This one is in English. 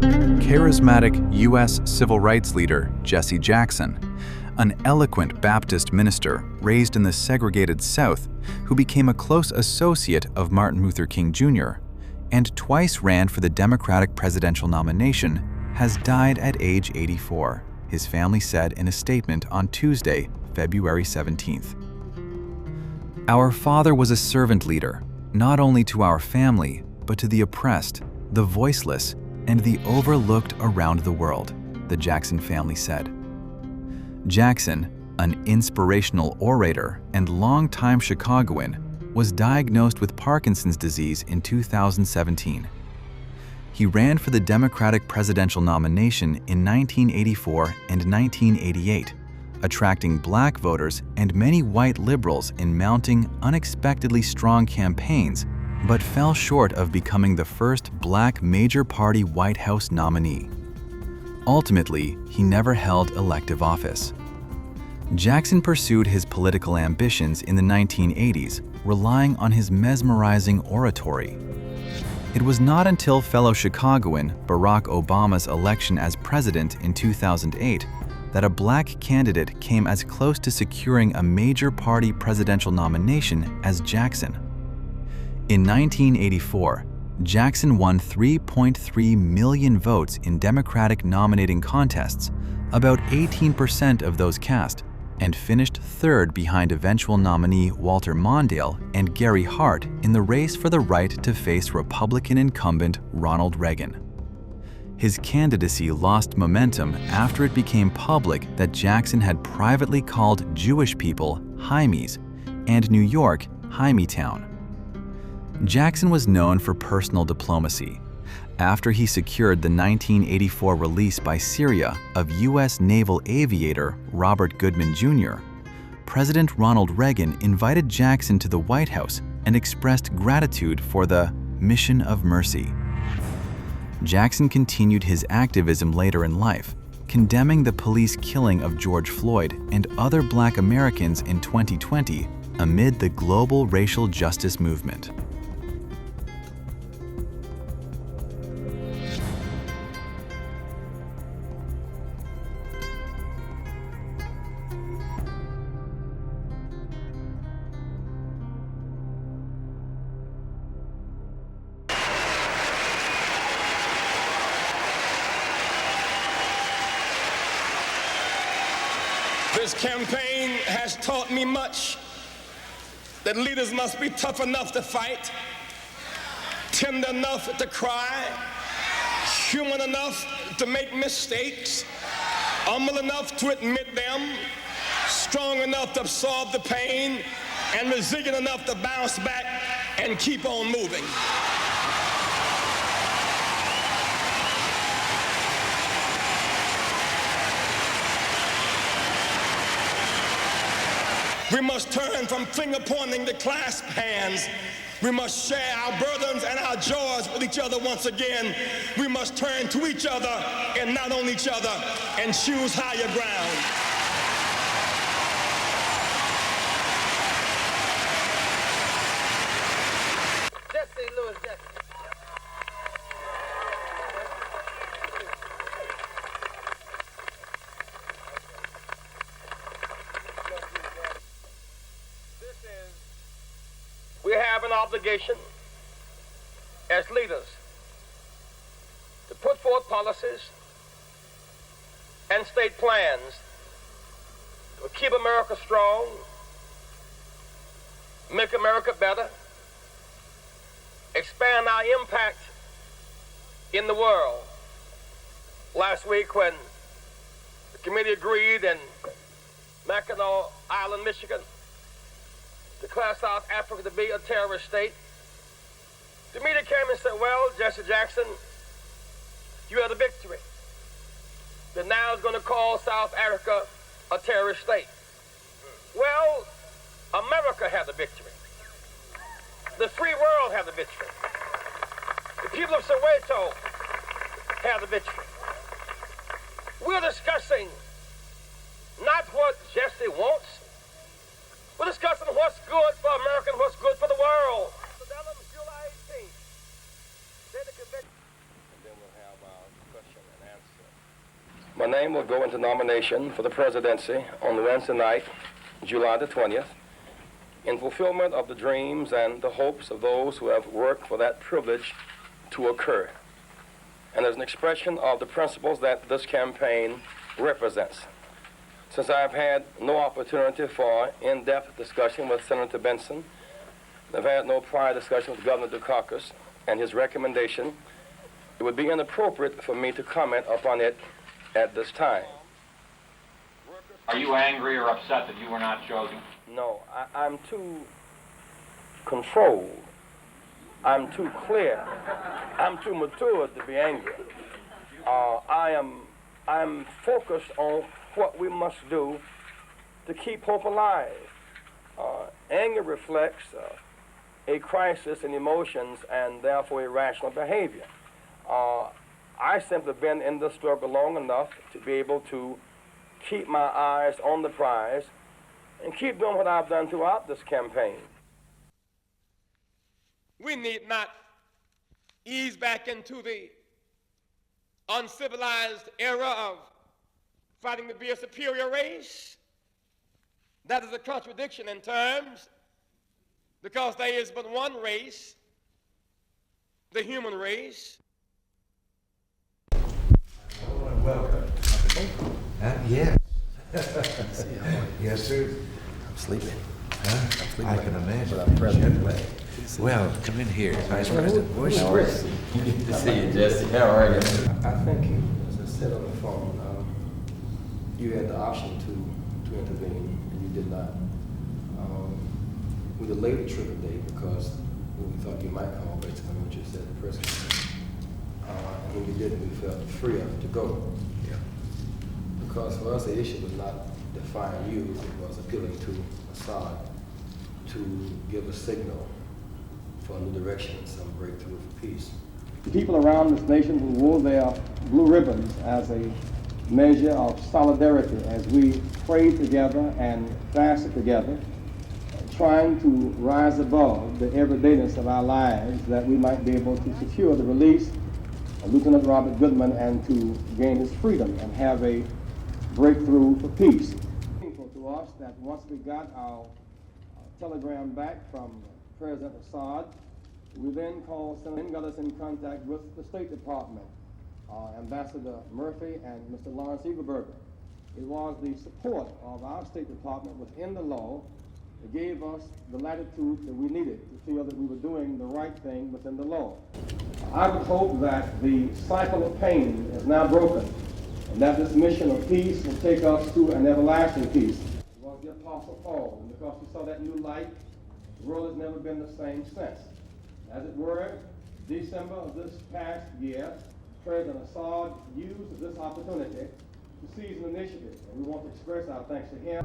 Charismatic U.S. civil rights leader Jesse Jackson, an eloquent Baptist minister raised in the segregated South who became a close associate of Martin Luther King Jr. and twice ran for the Democratic presidential nomination, has died at age 84, his family said in a statement on Tuesday, February 17th. Our father was a servant leader, not only to our family, but to the oppressed, the voiceless, and the overlooked around the world, the Jackson family said. Jackson, an inspirational orator and longtime Chicagoan, was diagnosed with Parkinson's disease in 2017. He ran for the Democratic presidential nomination in 1984 and 1988, attracting black voters and many white liberals in mounting unexpectedly strong campaigns, but fell short of becoming the first black major party White House nominee. Ultimately, he never held elective office. Jackson pursued his political ambitions in the 1980s, relying on his mesmerizing oratory. It was not until fellow Chicagoan Barack Obama's election as president in 2008 that a black candidate came as close to securing a major party presidential nomination as Jackson. In 1984, Jackson won 3.3 million votes in Democratic nominating contests, about 18% of those cast, and finished third behind eventual nominee Walter Mondale and Gary Hart in the race for the right to face Republican incumbent Ronald Reagan. His candidacy lost momentum after it became public that Jackson had privately called Jewish people Hymies and New York Hymietown. Jackson was known for personal diplomacy. After he secured the 1984 release by Syria of U.S. naval aviator Robert Goodman Jr., President Ronald Reagan invited Jackson to the White House and expressed gratitude for the mission of mercy. Jackson continued his activism later in life, condemning the police killing of George Floyd and other black Americans in 2020 amid the global racial justice movement. This campaign has taught me much, that leaders must be tough enough to fight, tender enough to cry, human enough to make mistakes, humble enough to admit them, strong enough to absorb the pain, and resilient enough to bounce back and keep on moving. We must turn from finger pointing to clasp hands. We must share our burdens and our joys with each other once again. We must turn to each other and not on each other and choose higher ground. Jesse Lewis Jackson. We have an obligation as leaders to put forth policies and state plans to keep America strong, make America better, expand our impact in the world. Last week when the committee agreed in Mackinac Island, Michigan, declare South Africa to be a terrorist state, the media came and said, well, Jesse Jackson, you had a victory. That now is going to call South Africa a terrorist state. Well, America had the victory. The free world had the victory. The people of Soweto had the victory. We're discussing not what Jesse wants. We're discussing what's good for America and what's good for the world. So that on July 18th, then the convention. And then we'll have our name will go into nomination for the presidency on Wednesday night, July the 20th, in fulfillment of the dreams and the hopes of those who have worked for that privilege to occur, and as an expression of the principles that this campaign represents. Since I've had no opportunity for in-depth discussion with Senator Benson, I've had no prior discussion with Governor Dukakis and his recommendation, it would be inappropriate for me to comment upon it at this time. Are you angry or upset that you were not chosen? No, I'm too controlled. I'm too clear. I'm too mature to be angry. I'm focused on what we must do to keep hope alive. Anger reflects a crisis in emotions and therefore irrational behavior. I simply been in this struggle long enough to be able to keep my eyes on the prize and keep doing what I've done throughout this campaign. We need not ease back into the uncivilized era of fighting to be a superior race. That is a contradiction in terms, because there is but one race, the human race. Welcome. Yes. Yes, sir. I'm sleeping. Huh? I'm sleeping. I can imagine. But I'm present. Well, come in here, Vice President Voiceless. Good to see you, Jesse. How are you? I thank you. As I said on the phone, you had the option to intervene, and you did not. We delayed the trigger date because we thought you might call based on what you said at the press conference. And when you didn't, we felt freer to go. Yeah. Because for us, the issue was not defying you, it was appealing to Assad to give a signal for a new direction and some breakthrough for peace. People around this nation who wore their blue ribbons as a measure of solidarity as we prayed together and fasted together, trying to rise above the everydayness of our lives that we might be able to secure the release of Lieutenant Robert Goodman and to gain his freedom and have a breakthrough for peace. It's meaningful to us that once we got our telegram back from President Assad, we then called Senator and got us in contact with the State Department, Ambassador Murphy and Mr. Lawrence Eagleberger. It was the support of our State Department within the law that gave us the latitude that we needed to feel that we were doing the right thing within the law. I would hope that the cycle of pain is now broken and that this mission of peace will take us to an everlasting peace. It was the Apostle Paul, and because we saw that new light, the world has never been the same since. As it were, December of this past year, President Assad used this opportunity to seize an initiative, and we want to express our thanks to him.